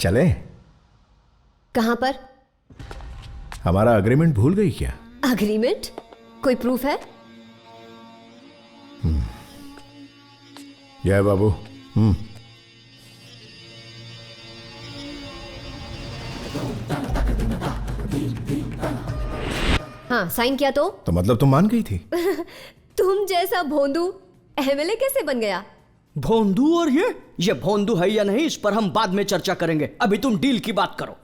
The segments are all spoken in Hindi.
चले? कहां पर? हमारा अग्रीमेंट भूल गई क्या? अग्रीमेंट? कोई प्रूफ है? जय बाबू। हाँ, साइन किया तो मतलब तुम मान गई थी? तुम जैसा भोंदू एमएलए कैसे बन गया? भोंदू? और ये भोंदू है या नहीं इस पर हम बाद में चर्चा करेंगे, अभी तुम डील की बात करो।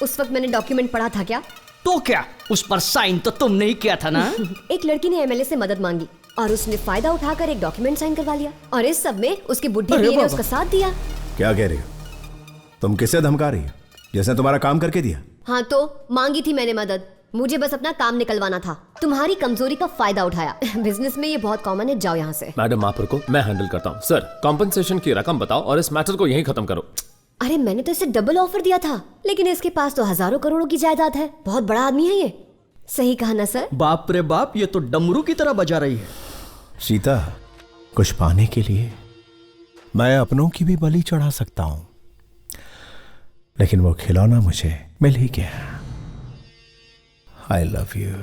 उस वक्त मैंने डॉक्यूमेंट पढ़ा था क्या? तो क्या, उस पर साइन तो तुमने ही किया था ना? एक लड़की ने एमएलए से मदद मांगी और उसने फायदा उठाकर एक डॉक्यूमेंट साइन करवा लिया, और इस सब में उसकी बुढ़ी बीवी ने उसका साथ दिया। क्या कह रही हो? तुम किसे धमका रही हो? जिसने तुम्हारा काम करके दिया? हाँ तो मांगी थी मैंने मदद, मुझे बस अपना काम निकलवाना था। तुम्हारी कमजोरी का फायदा उठाया। बिजनेस में ये बहुत कॉमन है, जाओ यहाँ से। मैडम आप रुको, मैं हैंडल करता हूँ। सर, कॉम्पनसेशन की रकम बताओ और इस मैटर को यहीं खत्म करो। अरे मैंने तो इसे डबल ऑफर दिया था, लेकिन इसके पास तो हजारों करोड़ों की जायदाद है। बहुत बड़ा आदमी है ये। सही कहा ना सर? बाप रे बाप, ये तो डमरू की तरह बजा रही है। सीता, कुछ पाने के लिए मैं अपनों की भी बलि चढ़ा सकता हूं, लेकिन वो खिलौना मुझे मिल ही गया। I love you।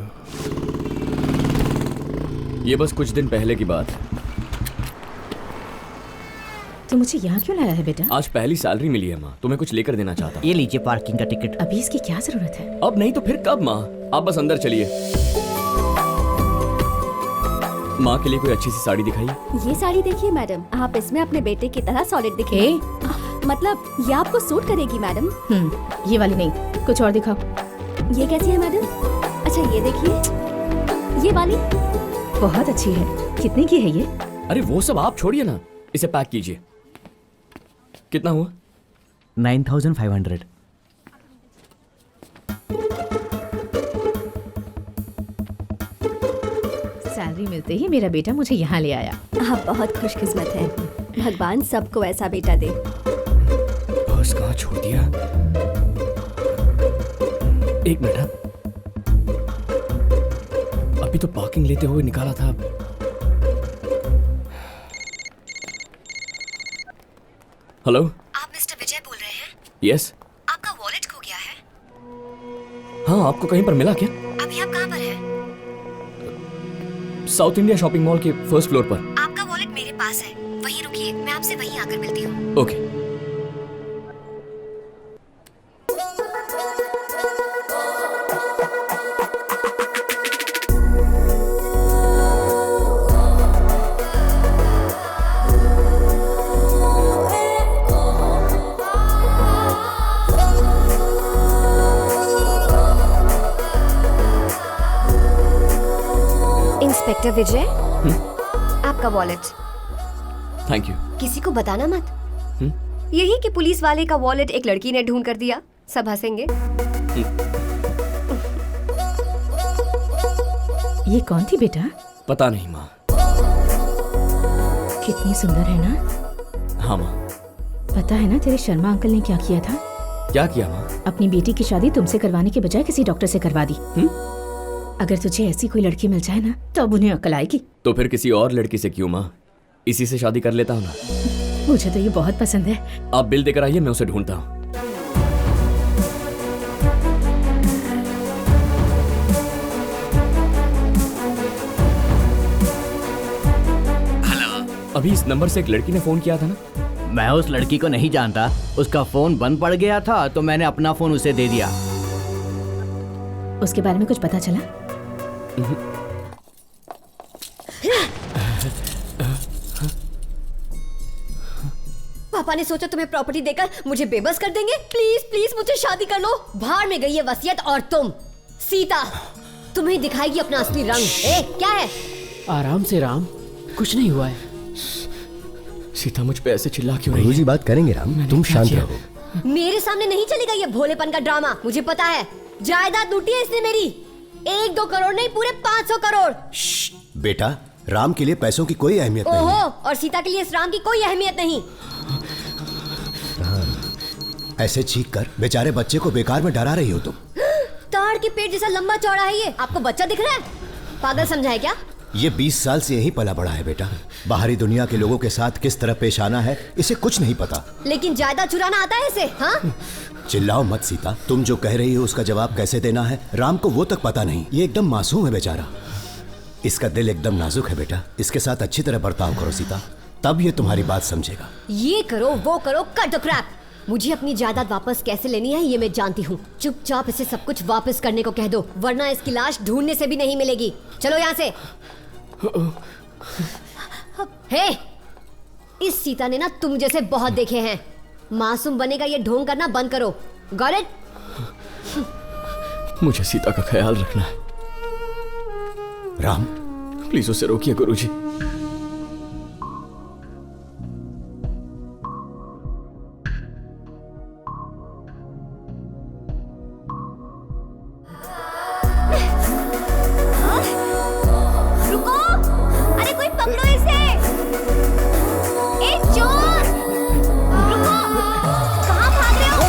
ये बस कुछ दिन पहले की बात है। तो मुझे यहाँ क्यों लाया है बेटा? आज पहली सैलरी मिली है माँ, तुम्हें कुछ लेकर देना चाहता हूँ। ये लीजिए पार्किंग का टिकट। अभी इसकी क्या जरूरत है? अब नहीं तो फिर कब माँ? आप बस अंदर चलिए। माँ के लिए कोई अच्छी सी साड़ी दिखाइए। ये साड़ी देखिए मैडम, आप इसमें अपने बेटे की तरह सॉलिड दिखे। मतलब ये आपको सूट करेगी मैडम। ये वाली नहीं, कुछ और दिखाओ। ये कैसी है मैडम? अच्छा ये देखिए, ये वाली बहुत अच्छी है। कितने की है ये? अरे वो सब आप छोड़िए ना, इसे पैक कीजिए। कितना हुआ? 9500। सैलरी मिलते ही मेरा बेटा मुझे यहाँ ले आया। आप बहुत खुशकिस्मत हैं। भगवान सबको ऐसा बेटा दे। बस कहाँ छोड़ दिया? एक मिनट, अभी तो पार्किंग लेते हुए निकाला था। हेलो, आप मिस्टर विजय बोल रहे हैं? यस। आपका वॉलेट खो गया है। हाँ, आपको कहीं पर मिला क्या? अभी आप कहाँ पर हैं? साउथ इंडिया शॉपिंग मॉल के फर्स्ट फ्लोर पर। आपका वॉलेट मेरे पास है, वहीं रुकिए, मैं आपसे वहीं आकर मिलती हूँ। ओके। इंस्पेक्टर विजय, आपका वॉलेट। Thank you. किसी को बताना मत। यही कि पुलिस वाले का वॉलेट एक लड़की ने ढूंढ कर दिया। सब हंसेंगे। ये कौन थी बेटा? पता नहीं माँ। कितनी सुंदर है ना? हाँ माँ। पता है ना तेरे शर्मा अंकल ने क्या किया था? क्या किया माँ? अपनी बेटी की शादी तुमसे करवाने के बजाय किसी डॉक्टर से करवा दी। अगर तुझे ऐसी कोई लड़की मिल जाए ना, तो अब उन्हें अकल आएगी। तो फिर किसी और लड़की से क्यों माँ? इसी से शादी कर लेता हूँ ना। मुझे तो ये बहुत पसंद है। आप बिल देकर आइए, मैं उसे ढूंढता हूँ। अभी इस नंबर से एक लड़की ने फोन किया था ना? मैं उस लड़की को नहीं जानता, उसका फोन बंद पड़ गया था तो मैंने अपना फोन उसे दे दिया। उसके बारे में कुछ पता चला? पापा ने सोचा तुम्हें प्रॉपर्टी देकर मुझे बेबस कर देंगे। प्लीज प्लीज मुझे शादी कर लो। बाहर में गई है वसीयत, और तुम सीता, तुम्हें दिखाएगी अपना असली रंग। क्या है? आराम से राम, कुछ नहीं हुआ है। सीता मुझ पे ऐसे चिल्ला क्यों रही है? गुरुजी बात करेंगे राम, तुम शांत रहो। मेरे सामने नहीं चलेगा ये भोलेपन का ड्रामा। मुझे पता है, जायदाद लूटी है इसने मेरी। 1-2 करोड़ नहीं, पूरे 500 करोड़। बेटा, राम के लिए पैसों की कोई अहमियत नहीं है। और सीता के लिए इस राम की कोई अहमियत नहीं। ऐसे चीख कर बेचारे बच्चे को बेकार में डरा रही हो तुम। ताड़ के पेट जैसा लंबा चौड़ा है ये। आपको बच्चा दिख रहा है? पागल समझा है क्या? ये 20 साल से यही पला बड़ा है बेटा। बाहरी दुनिया के लोगों के साथ किस तरह पेश आना है इसे कुछ नहीं पता। लेकिन जायदाद चुराना आता है इसे, हाँ? चिल्लाओ मत सीता, तुम जो कह रही हो उसका जवाब कैसे देना है राम को वो तक पता नहीं। ये एकदम मासूम है बेचारा, इसका दिल एकदम नाजुक है बेटा। इसके साथ अच्छी तरह बर्ताव करो सीता, तब ये तुम्हारी बात समझेगा। ये करो वो करो, कट द क्रैप। मुझे अपनी जायदाद वापस कैसे लेनी है ये मैं जानती हूँ। चुपचाप इसे सब कुछ वापस करने को कह दो, वरना इसकी लाश ढूंढने से भी नहीं मिलेगी। चलो यहाँ से। हे, इस सीता ने ना तुम जैसे बहुत देखे हैं। मासूम बने का ये ढोंग करना बंद करो। Got it? मुझे सीता का ख्याल रखना है। राम प्लीज उसे रोकिए गुरुजी। रुको, अरे कोई पकड़ो इसे। ए चोर, रुको, कहाँ भाग रहे हो?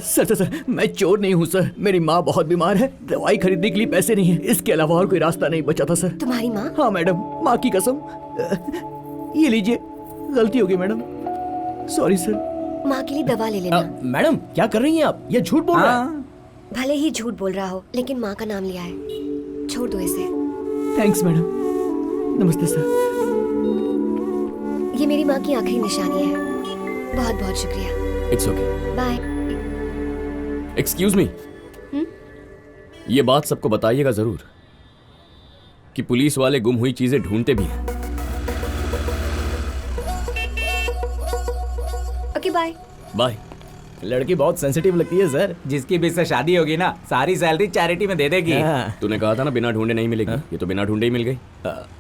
सर, मैं चोर नहीं हूँ सर। मेरी माँ बहुत बीमार है, दवाई खरीदने के लिए पैसे नहीं है। इसके अलावा और कोई रास्ता नहीं बचा था सर। तुम्हारी माँ? हाँ मैडम, माँ की कसम। ये लीजिए, गलती हो गई मैडम, सॉरी सर। माँ के लिए दवा ले लेना। मैडम क्या कर रही हैं आप? ये झूठ बोल रहा है। भले ही झूठ बोल रहा हो, लेकिन माँ का नाम लिया है, छोड़ दो इसे। Thanks madam. नमस्ते सर। ये मेरी माँ की आखिरी निशानी है। बहुत बहुत शुक्रिया। It's okay. Bye. Excuse me, ये बात सबको बताइएगा जरूर कि पुलिस वाले गुम हुई चीजें ढूंढते भी हैं। Okay bye. बाय। लड़की बहुत सेंसिटिव लगती है सर। जिसकी भी इससे शादी होगी ना, सारी सैलरी चैरिटी में दे देगी। तूने कहा था ना बिना ढूंढे नहीं मिलेगी। ये तो बिना ढूंढे ही मिल गई।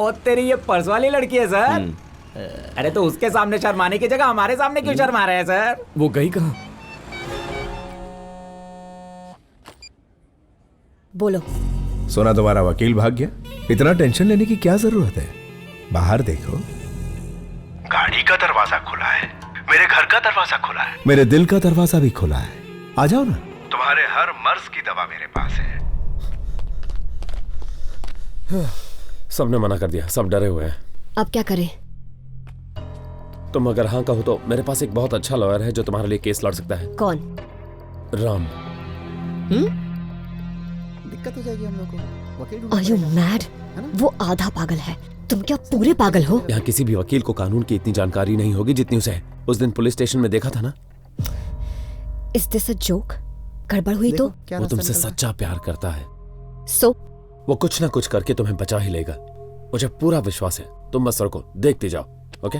और तेरी ये पर्स वाली लड़की है सर। अरे तो उसके सामने शर्माने की जगह हमारे सामने क्यों शर्मा रहे हैं सर? वो गई कहाँ? बोलो। सुना तुम्हारा वकील भाग गया? इतना टेंशन लेने की क्या जरूरत है? बाहर देखो, गाड़ी का दरवाजा खुला है, मेरे घर का दरवाजा खुला है, मेरे दिल का दरवाजा भी खुला है। आ जाओ ना, तुम्हारे हर मर्ज की दवा मेरे पास है। सबने मना कर दिया, सब डरे हुए हैं। अब क्या करें? तुम अगर हाँ कहो तो मेरे पास एक बहुत अच्छा लॉयर है जो तुम्हारे लिए केस लड़ सकता है। कौन? राम। दिक्कत हो जाएगी हम लोग को। Are you mad? वो आधा पागल है, तुम क्या पूरे पागल हो? यहाँ किसी भी वकील को कानून की इतनी जानकारी नहीं होगी जितनी उसे है। उस दिन पुलिस स्टेशन में देखा था ना। Is this a joke? गड़बड़ हुई तो? वो तुमसे सच्चा प्यार करता है। So? वो कुछ ना कुछ करके तुम्हें बचा ही लेगा, मुझे पूरा विश्वास है। तुम बस रुको, देखते जाओ। ओके?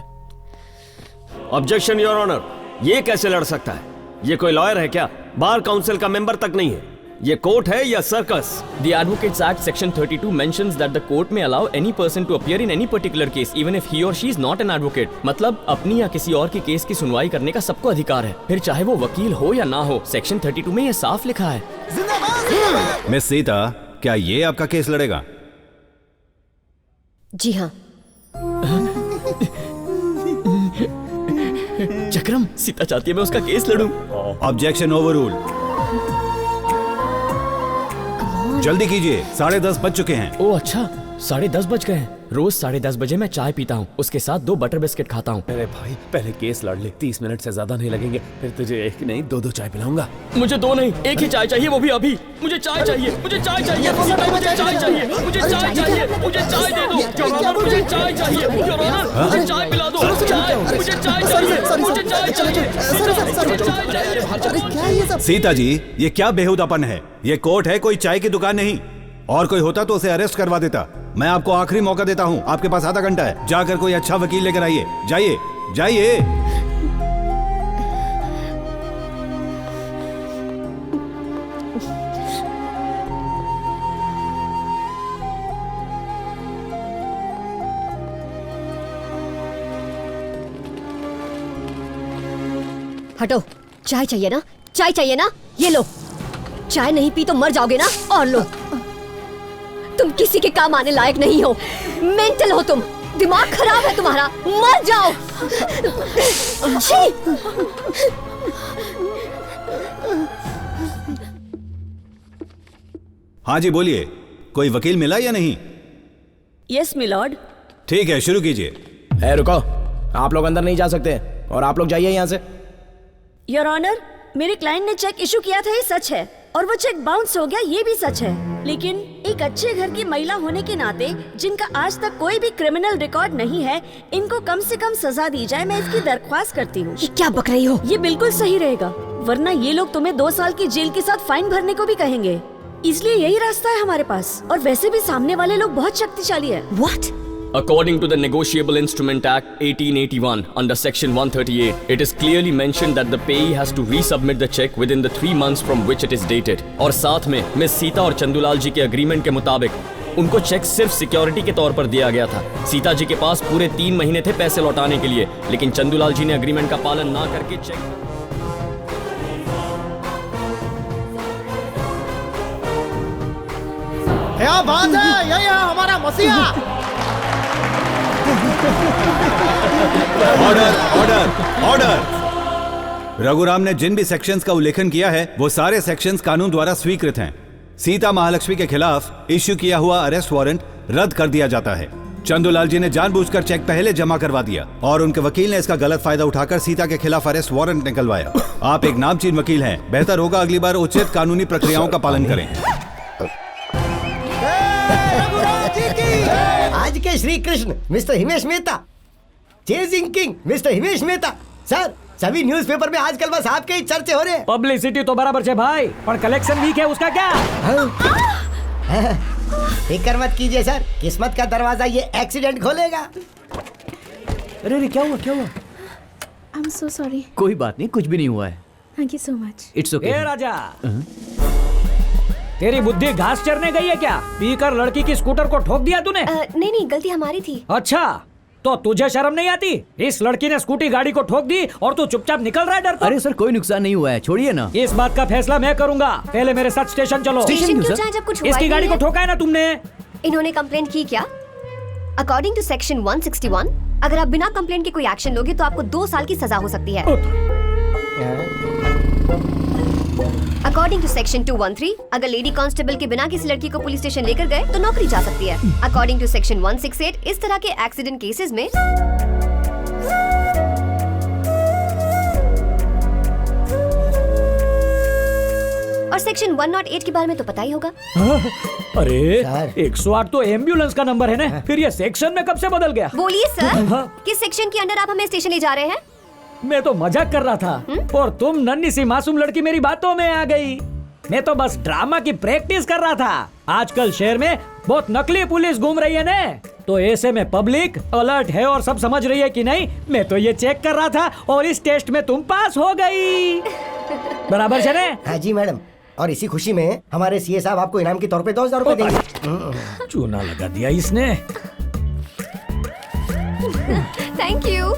Objection your honour. ये कैसे लड़ सकता है? ये कोई लॉयर है क्या? बार काउंसिल का मेंबर तक नहीं है। ये कोर्ट है या circus? The Advocates Act Section 32 mentions that the court may allow any person to appear in any particular case even if he or she is not an advocate. मतलब अपनी या किसी और के केस की सुनवाई करने का सबको अधिकार है, फिर चाहे वो वकील हो या ना हो। सेक्शन 32 में ये साफ लिखा है। मिस सीता, क्या ये आपका केस लड़ेगा? जी हाँ। चक्रम, सीता चाहती है मैं उसका केस लड़ूं। Objection overrule. जल्दी कीजिए, 10:30 बज चुके हैं। ओ अच्छा, 10:30 बज गए हैं। रोज 10:30 बजे मैं चाय पीता हूँ, उसके साथ 2 बटर बिस्किट खाता हूँ। अरे भाई, पहले केस लड़ ले, 30 मिनट से ज्यादा नहीं लगेंगे। फिर तुझे एक नहीं 2 चाय पिलाऊंगा। मुझे 2 नहीं, एक ही चाय चाहिए, वो भी अभी। मुझे चाय चाहिए, मुझे चाय चाहिए, मुझे चाय चाहिए, मुझे चाय चाहिए, मुझे चाय दे दो। योर ऑनर, मुझे चाय चाहिए। योर ऑनर, मुझे चाय पिला दो। चाय, मुझे चाय चाहिए, मुझे चाय चाहिए। सीता जी, ये क्या बेहुदापन है? ये कोर्ट है, कोई चाय की दुकान नहीं। और कोई होता तो उसे अरेस्ट करवा देता। मैं आपको आखिरी मौका देता हूँ, आपके पास आधा घंटा है। जाकर कोई अच्छा वकील लेकर आइए। जाइए जाइए। हटो। चाय चाहिए ना? चाय चाहिए ना? ये लो। चाय नहीं पी तो मर जाओगे ना? और लो। तुम किसी के काम आने लायक नहीं हो, मेंटल हो तुम। दिमाग खराब है तुम्हारा, मर जाओ। छी! हाँ जी बोलिए, कोई वकील मिला या नहीं? Yes milord. ठीक है, शुरू कीजिए। रुको, आप लोग अंदर नहीं जा सकते और आप लोग जाइए यहाँ से। योर ऑनर, मेरे क्लाइंट ने चेक इशू किया था, ये सच है, और वो चेक बाउंस हो गया, ये भी सच है। लेकिन एक अच्छे घर की महिला होने के नाते, जिनका आज तक कोई भी क्रिमिनल रिकॉर्ड नहीं है, इनको कम से कम सजा दी जाए, मैं इसकी दरख्वास्त करती हूँ। क्या बक रही हो? ये बिल्कुल सही रहेगा, वरना ये लोग तुम्हें 2 साल की जेल के साथ फाइन भरने को भी कहेंगे। इसलिए यही रास्ता है हमारे पास, और वैसे भी सामने वाले लोग बहुत शक्तिशाली है। What? According to the Negotiable Instrument Act 1881, under Section 138, it is clearly mentioned that the payee has to resubmit the check within the 3 months from which it is dated. और साथ में मिस सीता और चंदूलाल जी के एग्रीमेंट के मुताबिक उनको चेक सिर्फ सिक्योरिटी के तौर पर दिया गया था। सीता जी के पास पूरे 3 महीने थे पैसे लौटाने के लिए, लेकिन चंदूलाल जी ने एग्रीमेंट का पालन ना करके चेक। क्या बात है, यही है हमारा मसीहा। Order order order. रघुराम ने जिन भी सेक्शंस का उल्लेखन किया है वो सारे सेक्शंस कानून द्वारा स्वीकृत हैं। सीता महालक्ष्मी के खिलाफ इश्यू किया हुआ अरेस्ट वारंट रद्द कर दिया जाता है। चंदूलाल जी ने जानबूझकर चेक पहले जमा करवा दिया और उनके वकील ने इसका गलत फायदा उठाकर सीता के खिलाफ अरेस्ट वारंट निकलवाया। आप एक नामचीन वकील हैं, बेहतर होगा अगली बार उचित कानूनी प्रक्रियाओं का पालन करें। आज के Shri Krishna mister Himesh Mehta, chasing king mister Himesh Mehta. Sir, सभी न्यूज़पेपर में आजकल बस आपके ही चर्चे हो रहे हैं। पब्लिसिटी तो बराबर है भाई, पर कलेक्शन वीक है, उसका क्या? फिक्र मत कीजिए सर, किस्मत का दरवाजा ये एक्सीडेंट खोलेगा। अरे क्या हुआ, क्या हुआ? I am so sorry. कोई बात नहीं, कुछ भी नहीं हुआ है। Thank you so much. It's okay. Raja, तेरी बुद्धि घास चरने गई है क्या? पीकर लड़की की स्कूटर को ठोक दिया तूने? नहीं, गलती हमारी थी। अच्छा, तो तुझे शर्म नहीं आती? इस लड़की ने स्कूटी गाड़ी को ठोक दी और तू चुपचाप निकल रहा है डरता? अरे सर, कोई नुकसान नहीं हुआ है, छोड़िए ना। इस बात का फैसला मैं करूंगा, पहले मेरे साथ स्टेशन चलो। स्टेशन क्यों जाएं जब कुछ हुआ ही इसकी गाड़ी नहीं को ठोका है ना तुमने? इन्होंने कंप्लेंट की क्या? अकॉर्डिंग टू सेक्शन 161, अगर आप बिना कंप्लेंट के कोई एक्शन लोगे तो आपको 2 साल की सजा हो सकती है। अकॉर्डिंग टू सेक्शन 213, अगर लेडी कांस्टेबल के बिना किसी लड़की को पुलिस स्टेशन लेकर गए तो नौकरी जा सकती है। अकॉर्डिंग टू सेक्शन 168, इस तरह के एक्सीडेंट केसेस में और सेक्शन 108 के बारे में तो पता ही होगा। अरे 108 तो एम्बुलेंस का नंबर है ना, फिर ये सेक्शन में कब से बदल गया? बोलिए सर, किस सेक्शन के अंडर आप हमें स्टेशन ले जा रहे हैं? मैं तो मजाक कर रहा था और तुम नन्ही सी मासूम लड़की मेरी बातों में आ गई। मैं तो बस ड्रामा की प्रैक्टिस कर रहा था। आजकल शहर में बहुत नकली पुलिस घूम रही है ना, तो ऐसे में पब्लिक अलर्ट है और सब समझ रही है कि नहीं। मैं तो ये चेक कर रहा था और इस टेस्ट में तुम पास हो गई। बराबर है ना? हाँ जी मैडम, और इसी खुशी में हमारे सीए साहब आपको इनाम के तौर पे 2000 रुपए देंगे। चूना लगा दिया इसने। Thank you.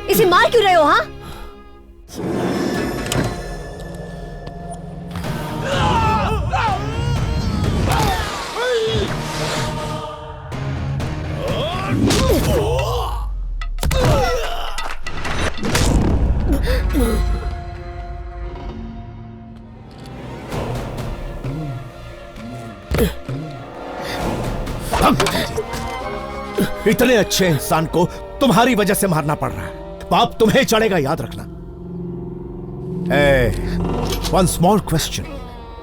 इसे मार क्यों रहे हो? हाँ, इतने अच्छे इंसान को तुम्हारी वजह से मारना पड़ रहा है, पाप तुम्हें चढ़ेगा, याद रखना। वन स्मॉल क्वेश्चन,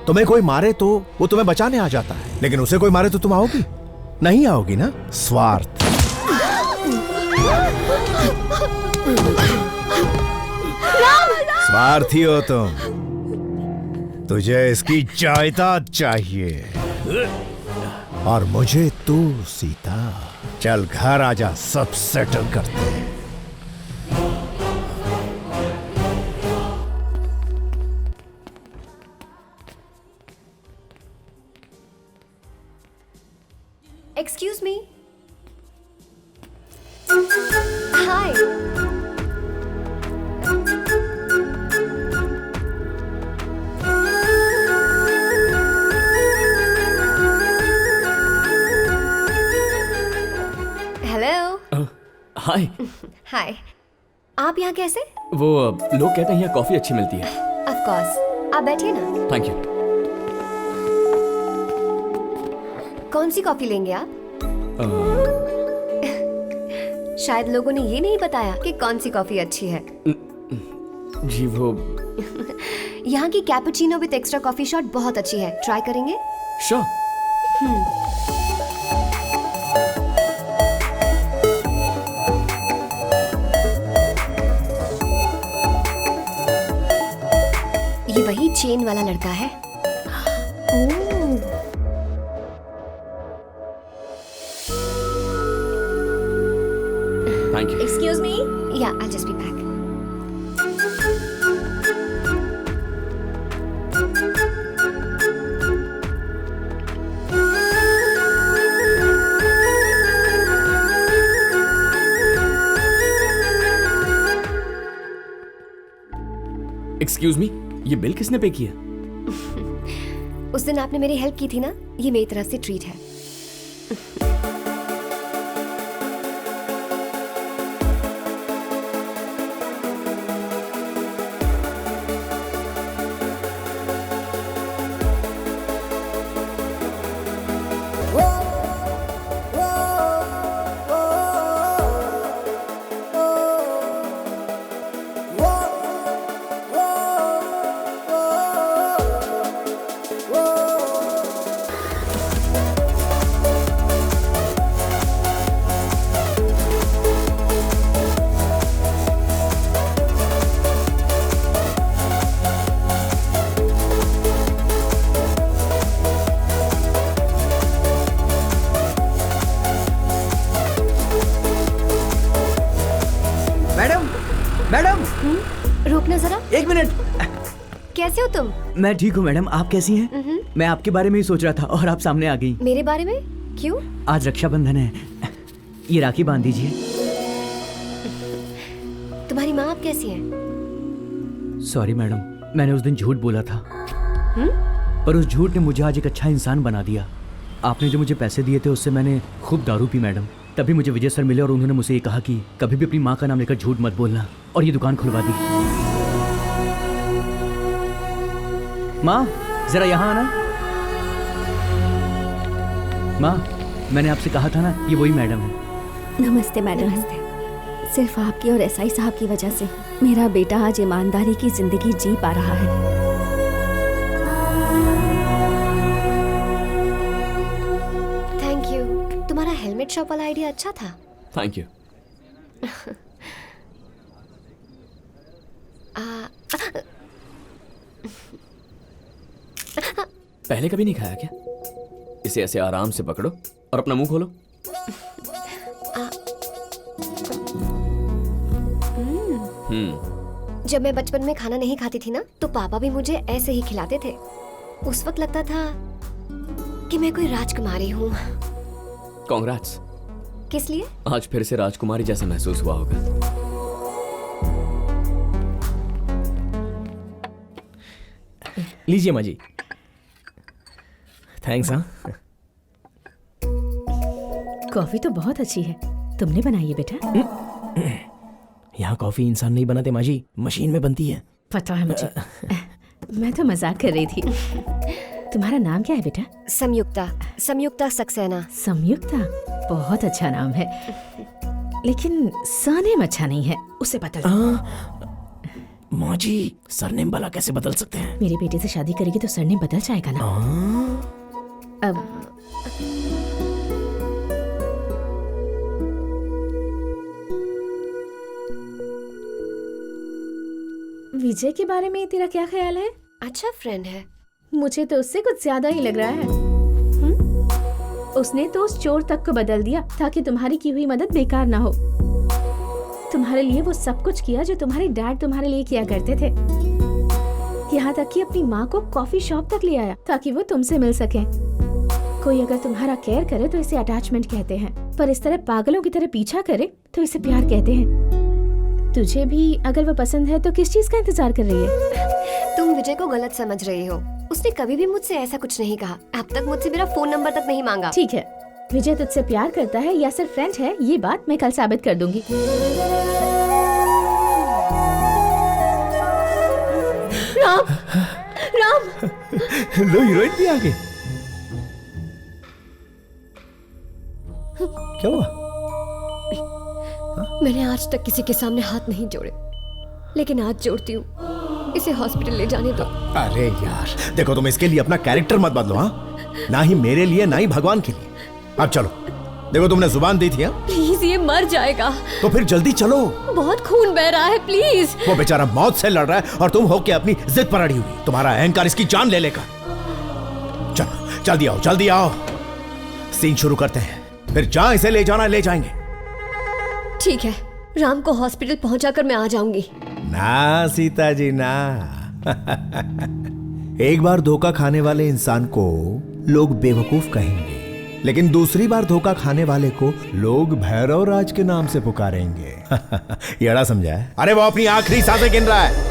तुम्हें कोई मारे तो वो तुम्हें बचाने आ जाता है, लेकिन उसे कोई मारे तो तुम आओगी? नहीं आओगी ना? स्वार्थ। स्वार्थी हो तुम। तुझे इसकी जायदाद चाहिए और मुझे तू, सीता। चल घर आजा, सब सेटल करते हैं। Excuse me. Hi. Hello. Hi. Hi. आप यहाँ कैसे? वो लोग कहते हैं यहाँ कॉफी अच्छी मिलती है। ऑफ कोर्स, आप बैठिए ना। Thank you. कौन सी कॉफी लेंगे आप? शायद लोगों ने ये नहीं बताया कि कौन सी कॉफी अच्छी है। जी वो यहाँ की cappuccino with extra coffee shot बहुत अच्छी है, ट्राई करेंगे? श्योर। ये वही चेन वाला लड़का है। Thank you. Excuse me. या I just be back. Excuse me, ये बिल किसने पे किया? उस दिन आपने मेरी हेल्प की थी ना, ये मेरी तरफ से ट्रीट है। मैडम रोकना जरा। एक मिनट। कैसे हो तुम? मैं ठीक हूँ मैडम, आप कैसी हैं? मैं आपके बारे में ही सोच रहा था और आप सामने आ गई। मेरे बारे में? क्यों? आज रक्षाबंधन है, ये राखी बांध दीजिए। तुम्हारी माँ आप कैसी है? सॉरी मैडम, मैंने उस दिन झूठ बोला था। पर उस झूठ ने मुझे आज एक अच्छा इंसान बना दिया। आपने जो मुझे पैसे दिए थे उससे मैंने खूब दारू पी मैडम। तभी मुझे विजय सर मिले और उन्होंने मुझसे ये कहा कि कभी भी अपनी माँ का नाम लेकर झूठ मत बोलना, और ये दुकान खुलवा दी। माँ जरा यहाँ आना। माँ मैंने आपसे कहा था ना, ये वही मैडम है। नमस्ते मैडम। नमस्ते। सिर्फ आपकी और एसआई साहब की वजह से मेरा बेटा आज ईमानदारी की जिंदगी जी पा रहा है। Thank you. तुम्हारा हेलमेट शॉप वाला आइडिया अच्छा था। Thank you. पहले कभी नहीं खाया क्या? इसे ऐसे आराम से पकड़ो और अपना मुंह खोलो। जब मैं बचपन में खाना नहीं खाती थी ना, तो पापा भी मुझे ऐसे ही खिलाते थे। उस वक्त लगता था कि मैं कोई राजकुमारी हूँ। कांग्रेट्स। किस लिए? आज फिर से राजकुमारी जैसा महसूस हुआ होगा। लीजिए माँ जी। थैंक्स। हाँ, कॉफी तो बहुत अच्छी है, तुमने बनाई है बेटा? यहाँ कॉफी इंसान नहीं बनाते माँ जी, मशीन में बनती है। पता है मुझे। मैं तो मजाक कर रही थी। तुम्हारा नाम क्या है बेटा? संयुक्ता। संयुक्ता सक्सेना। संयुक्ता बहुत अच्छा नाम है, लेकिन सरनेम अच्छा नहीं है, उसे बदल। माँ जी सरनेम भला कैसे बदल सकते हैं? मेरे बेटे से शादी करेगी तो सरनेम बदल जाएगा ना। अब विजय के बारे में तेरा क्या ख्याल है? अच्छा फ्रेंड है, मुझे तो उससे कुछ ज्यादा ही लग रहा है। उसने तो उस चोर तक को बदल दिया ताकि तुम्हारी की हुई मदद बेकार ना हो। तुम्हारे लिए वो सब कुछ किया जो तुम्हारे डैड तुम्हारे लिए किया करते थे। यहाँ तक कि अपनी माँ को कॉफी शॉप तक ले आया ताकि वो तुमसे मिल सके। कोई अगर तुम्हारा केयर करे तो इसे अटैचमेंट कहते हैं, पर इस तरह पागलों की तरह पीछा करे तो इसे प्यार कहते हैं। तुझे भी अगर वो पसंद है तो किस चीज का इंतजार कर रही है? तुम विजय को गलत समझ रही हो। उसने कभी भी मुझसे ऐसा कुछ नहीं कहा। अब तक मुझसे मेरा फोन नंबर तक नहीं मांगा। ठीक है, विजय तुझसे प्यार करता है या सिर्फ फ्रेंड है, ये बात मैं कल साबित कर दूंगी। राम, राम, लो हीरोइन भी आ गई। क्या हुआ? मैंने आज तक किसी के सामने हाथ नहीं जोड़े, लेकिन आज जोड़ती हूँ। इसे हॉस्पिटल ले जाने दो। अरे यार देखो, तुम इसके लिए अपना कैरेक्टर मत बदलो। हाँ, ना ही मेरे लिए ना ही भगवान के लिए। अब चलो, देखो तुमने जुबान दी थी। प्लीज, ये मर जाएगा। तो फिर जल्दी चलो। बहुत खून बह रहा है, प्लीज। वो बेचारा मौत से लड़ रहा है और तुम हो के अपनी जिद पर अड़ी हुई। तुम्हारा अहंकार इसकी जान ले लेगा। चलो जल्दी आओ, जल्दी आओ। सीन शुरू करते हैं, फिर जहां इसे ले जाना ले जाएंगे। ठीक है, राम को हॉस्पिटल पहुंचाकर मैं आ जाऊंगी। ना सीता जी ना। एक बार धोखा खाने वाले इंसान को लोग बेवकूफ कहेंगे, लेकिन दूसरी बार धोखा खाने वाले को लोग भैरव राज के नाम से पुकारेंगे। येड़ा समझा है? अरे वो अपनी आखिरी सांसें गिन रहा है।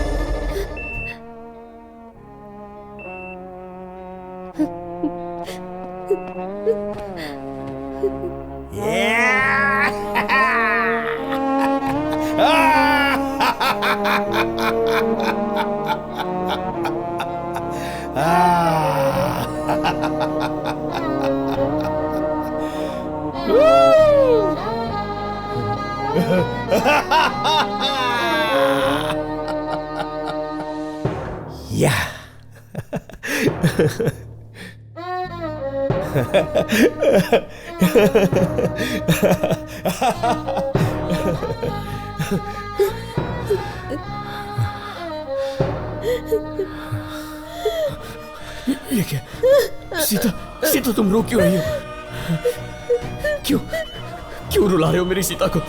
ये क्या? सीता, सीता तुम रो क्यों रही हो? क्यों क्यों रुला रहे हो मेरी सीता को?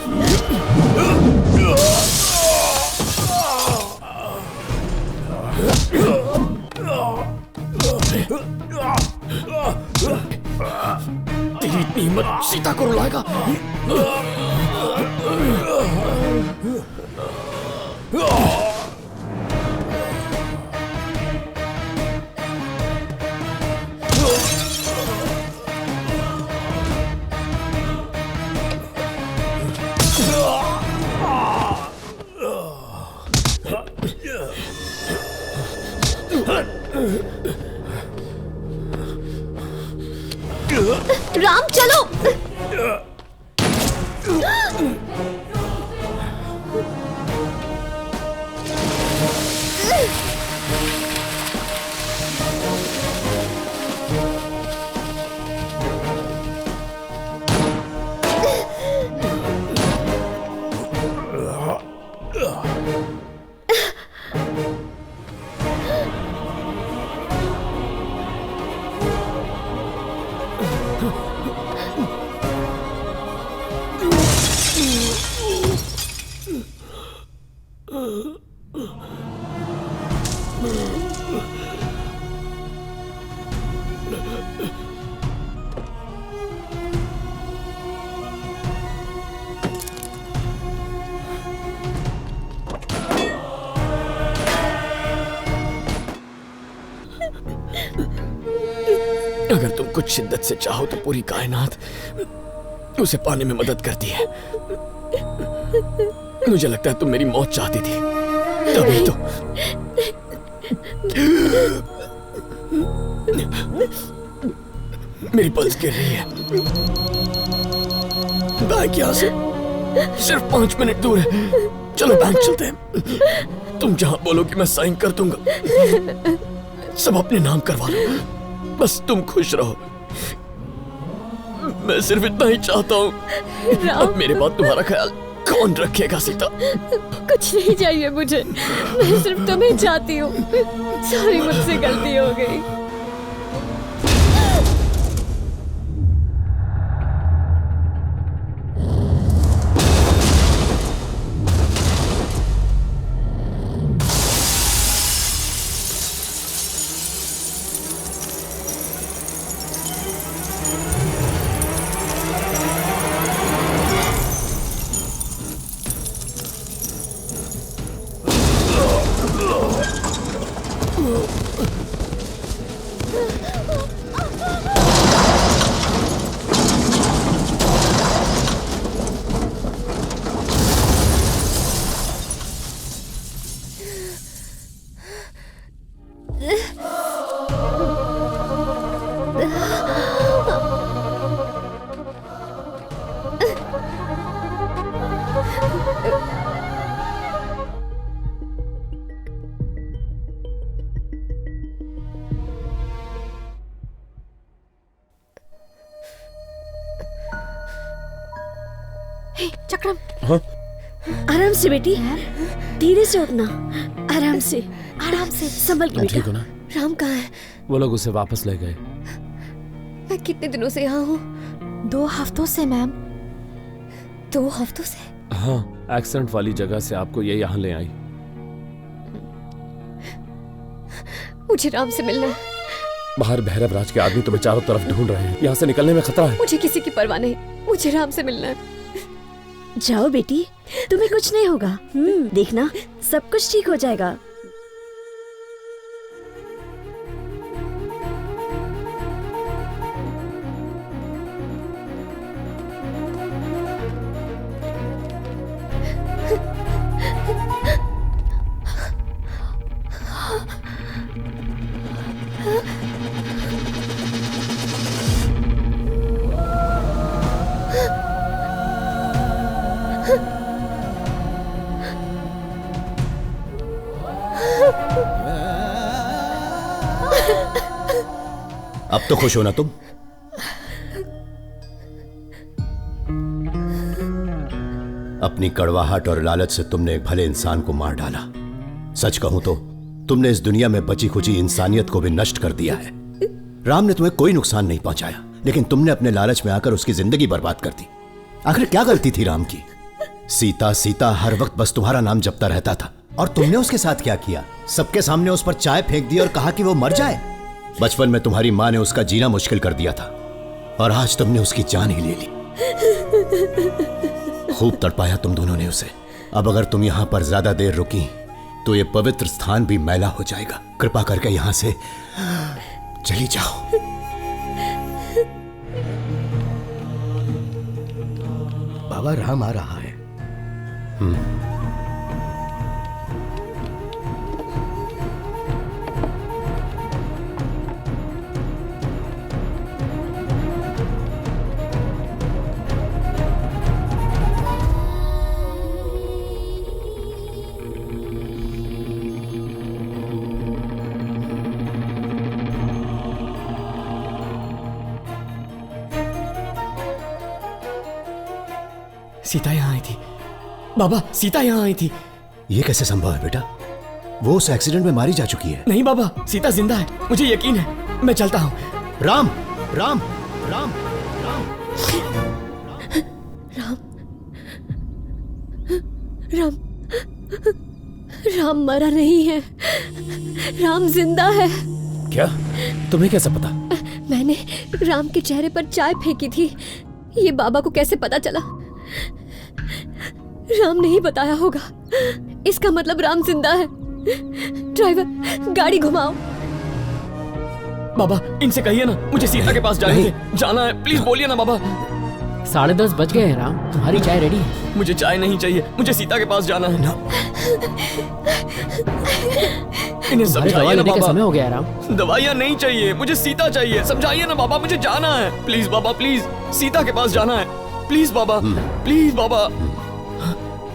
तेरी इतनी हिम्मत सीता को रुलाएगा? राम चलो। अगर तुम कुछ शिद्दत से चाहो तो पूरी कायनात उसे पाने में मदद करती है। मुझे लगता है तुम मेरी मौत चाहती थी, तभी तो। मेरी पल्स गिर रही है। बैंक यहाँ से सिर्फ 5 मिनट दूर है। चलो बैंक चलते हैं। तुम जहां बोलोगी मैं साइन कर दूंगा। सब अपने नाम करवा लो, बस तुम खुश रहो। मैं सिर्फ इतना ही चाहता हूँ। अब मेरे बाद तुम्हारा ख्याल कौन रखेगा सीता? कुछ नहीं चाहिए मुझे, मैं सिर्फ तुम्हें चाहती हूँ। सॉरी, मुझसे गलती हो गई। चक्रम, आराम से बेटी, धीरे से उठना, आराम से संभल के ठीक हो बेटा। ना? राम कहाँ है? वो लोग उसे वापस ले गए। मैं कितने दिनों से यहाँ हूँ? 2 हफ्तों से मैम। 2 हफ्तों से? हाँ, एक्सीडेंट वाली जगह से आपको ये यहाँ ले आई। मुझे राम से मिलना है। बाहर भैरव राज के आदमी तुम्हें चारों तरफ ढूंढ रहे हैं। यहाँ से निकलने में खतरा है। मुझे किसी की परवाह नहीं, मुझे राम से मिलना है। जाओ बेटी, तुम्हें कुछ नहीं होगा। देखना, सब कुछ ठीक हो जाएगा। अब तो खुश हो ना तुम? अपनी कड़वाहट और लालच से तुमने एक भले इंसान को मार डाला। सच कहूं तो तुमने इस दुनिया में बची खुची इंसानियत को भी नष्ट कर दिया है। राम ने तुम्हें कोई नुकसान नहीं पहुंचाया, लेकिन तुमने अपने लालच में आकर उसकी जिंदगी बर्बाद कर दी। आखिर क्या गलती थी राम की? सीता सीता हर वक्त बस तुम्हारा नाम जपता रहता था। और तुमने उसके साथ क्या किया? सबके सामने उस पर चाय फेंक दी और कहा कि वो मर जाए। बचपन में तुम्हारी माँ ने उसका जीना मुश्किल कर दिया था और आज तुमने उसकी जान ही ले ली। खूब तड़पाया तुम दोनों ने उसे। अब अगर तुम यहाँ पर ज्यादा देर रुकी तो ये पवित्र स्थान भी मैला हो जाएगा। कृपा करके यहाँ से चली जाओ। बाबा राम आ रहा है। सीता यहाँ आई थी बाबा, सीता यहाँ आई थी। ये कैसे संभव है बेटा? वो उस एक्सीडेंट में मारी जा चुकी है। नहीं बाबा, सीता जिंदा है, मुझे यकीन है। मैं चलता हूँ। राम राम राम राम राम राम मरा नहीं है, राम जिंदा है। क्या? तुम्हें कैसे पता? मैंने राम के चेहरे पर चाय फेंकी थी। ये बाबा को कैसे पता चला? राम नहीं बताया होगा। इसका मतलब राम जिंदा है। ड्राइवर, गाड़ी घुमाओ। बाबा, इनसे कहिए ना मुझे सीता के पास जाना है। प्लीज बोलिए ना बाबा। 10:30 बज गए हैं राम, तुम्हारी चाय रेडी है। मुझे चाय नहीं चाहिए, मुझे सीता के पास जाना है। इन्हें समझाइए ना बाबा। समय हो गया राम। दवाइयाँ नहीं चाहिए, मुझे सीता चाहिए। समझाइए ना बाबा, मुझे जाना है। प्लीज बाबा, प्लीज सीता के पास जाना है। प्लीज बाबा, प्लीज बाबा।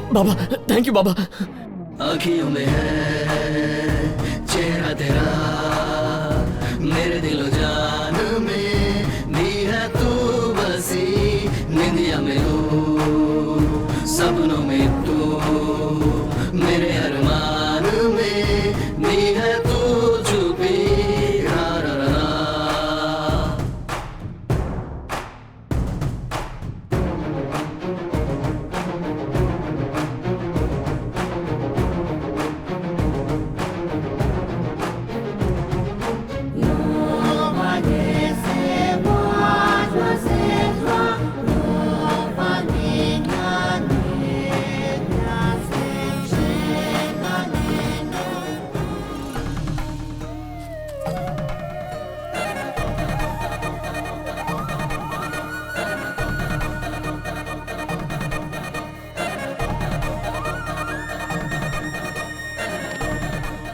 बाबा, थैंक यू बाबा। आँखियों में है चेहरा तेरा, मेरे दिलो जान में भी है तू बसी। निंदिया में हो, सपनों में